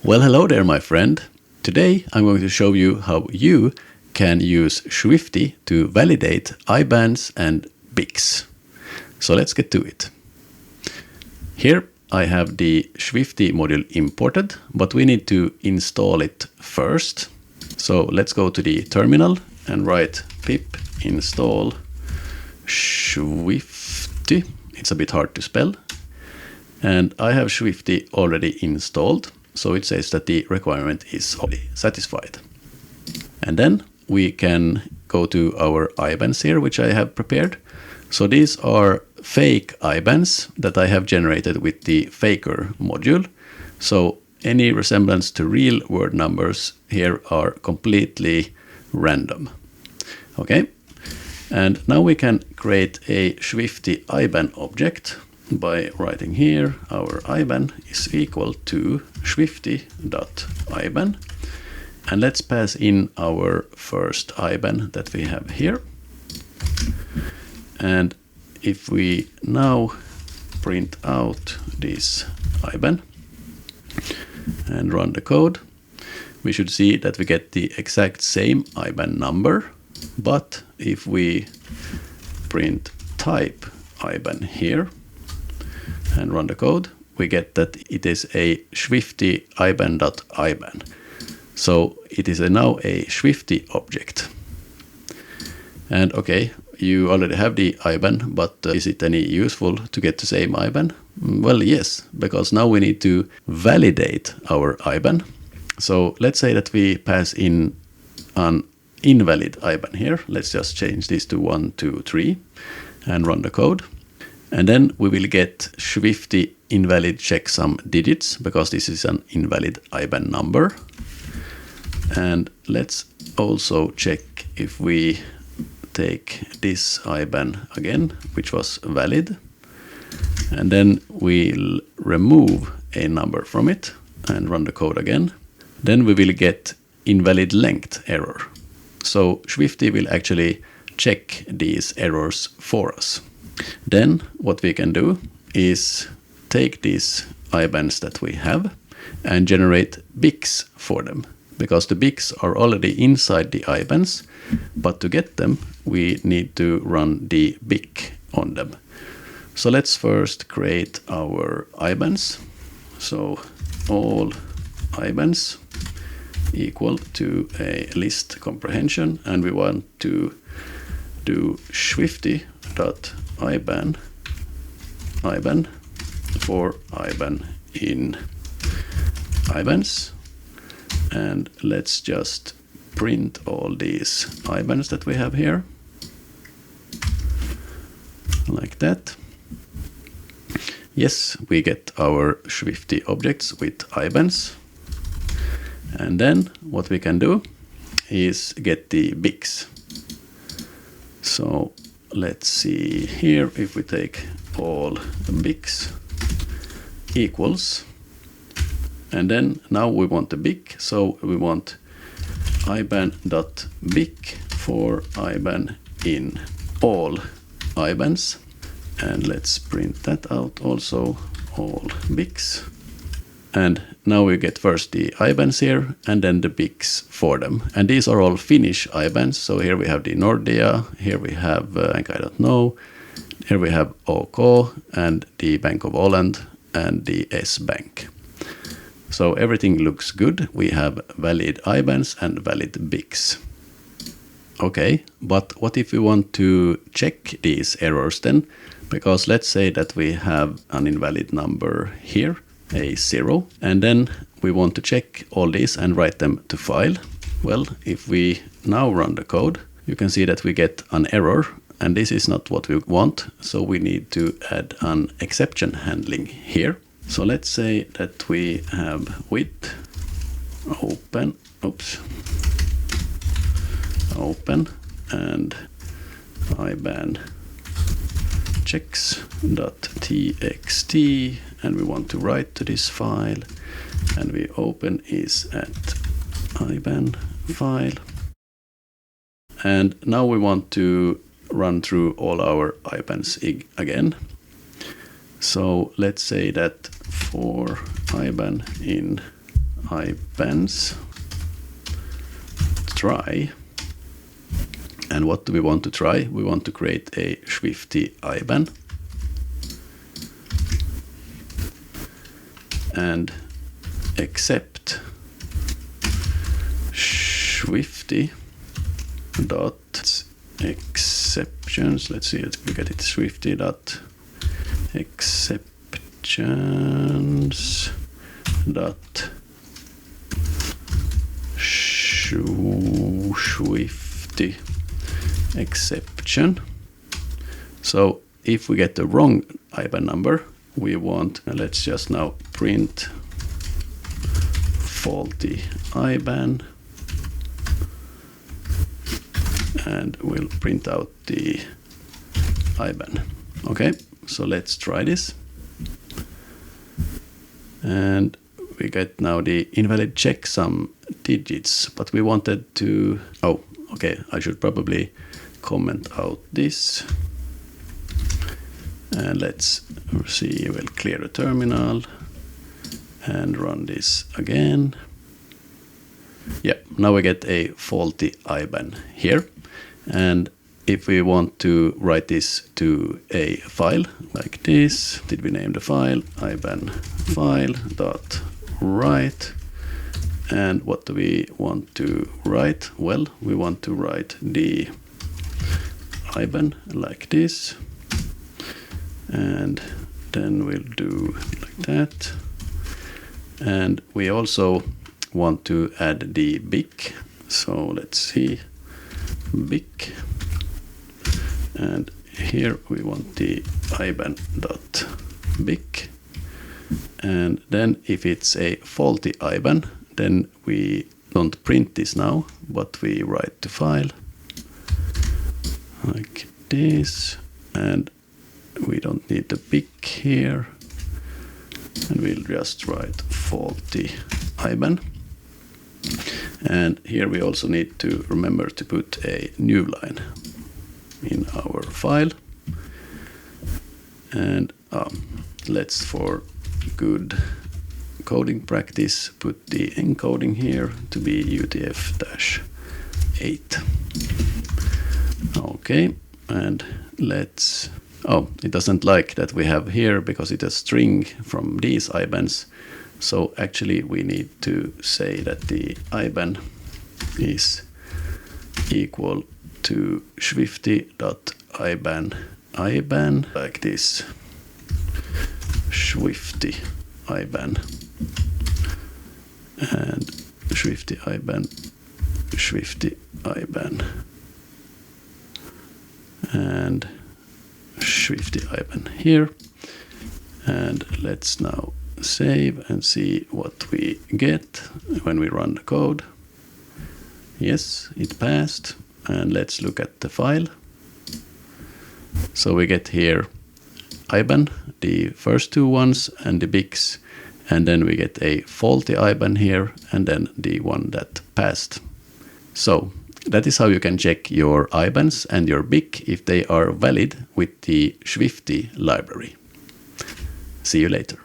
Well, hello there, my friend. Today I'm going to show you how you can use Schwifty to validate IBANs and BICs. So let's get to it. Here I have the Schwifty module imported, but we need to install it first. So let's go to the terminal and write pip install Schwifty. It's a bit hard to spell. And I have Schwifty already installed. So it says that the requirement is already satisfied. And then we can go to our IBANs here, which I have prepared. So these are fake IBANs that I have generated with the faker module. So any resemblance to real word numbers here are completely random. Okay. And now we can create a Schwifty IBAN object by writing here our IBAN is equal to Schwifty.IBAN, and let's pass in our first IBAN that we have here. And if we now print out this IBAN and run the code, we should see that we get the exact same IBAN number, but if we print type IBAN here and run the code, we get that it is a Schwifty IBAN.IBAN. So it is now a Schwifty object. And okay, you already have the IBAN, but is it any useful to get the same IBAN? Well, yes, because now we need to validate our IBAN. So let's say that we pass in an invalid IBAN here. Let's just change this to 1, 2, 3 and run the code. And then we will get Schwifty invalid checksum digits because this is an invalid IBAN number. And let's also check if we take this IBAN again, which was valid. And then we'll remove a number from it and run the code again. Then we will get invalid length error. So Schwifty will actually check these errors for us. Then what we can do is take these IBANs that we have and generate BICs for them, because the BICs are already inside the IBANs, but to get them we need to run the BIC on them. So let's first create our IBANs. So all IBANs equal to a list comprehension, and we want to do Schwifty.IBAN for IBAN in IBANs, and let's just print all these IBANs that we have here like that. Yes, we get our Schwifty objects with IBANs, and then what we can do is get the BICs. So let's see here, if we take all BICs equals, and then now we want the BIC, so we want IBAN.BIC for IBAN in all IBANs, and let's print that out also, all BICs. And now we get first the IBANs here and then the BICs for them. And these are all Finnish IBANs. So here we have the Nordea, here we have I don't know, here we have OK and the Bank of Holland and the S-Bank. So everything looks good. We have valid IBANs and valid BICs. Okay, but what if we want to check these errors then? Because let's say that we have an invalid number here, a 0, and then we want to check all these and write them to file. Well, if we now run the code, you can see that we get an error, and this is not what we want, so we need to add an exception handling here. So let's say that we have with open and IBAN checks.txt, and we want to write to this file, and we open is at IBAN file, and now we want to run through all our IBANs again. So let's say that for IBAN in IBANs try. And what do we want to try? We want to create a Schwifty IBAN. And accept Schwifty dot exceptions. Let's see if we get it. Schwifty dot exceptions dot Schwifty exception. So if we get the wrong IBAN number, we want, let's just now print faulty IBAN, and we'll print out the IBAN. Okay, so let's try this. And we get now the invalid checksum digits, but we wanted to, oh, okay, I should probably comment out this. And let's see, we'll clear the terminal and run this again. Yeah, now we get a faulty IBAN here. And if we want to write this to a file like this, did we name the file? IBAN file dot write. And what do we want to write? Well, we want to write the IBAN like this. And then we'll do like that. And we also want to add the BIC. So let's see, BIC. And here we want the IBAN.BIC. And then if it's a faulty IBAN, then we don't print this now, but we write to file like this. And we don't need the BIC here. And we'll just write faulty IBAN. And here we also need to remember to put a new line in our file. And let's, for good coding practice, put the encoding here to be UTF-8. Okay, and let's, oh, it doesn't like that we have here because it's a string from these IBANs. So actually we need to say that the IBAN is equal to Schwifty.IBAN IBAN like this. Schwifty IBAN and Schwifty IBAN, Schwifty IBAN and Schwifty IBAN here. And let's now save and see what we get when we run the code. Yes, it passed. And let's look at the file. So we get here IBAN, the first two ones, and the BICs. And then we get a faulty IBAN here, and then the one that passed. So that is how you can check your IBANs and your BIC if they are valid with the Schwifty library. See you later.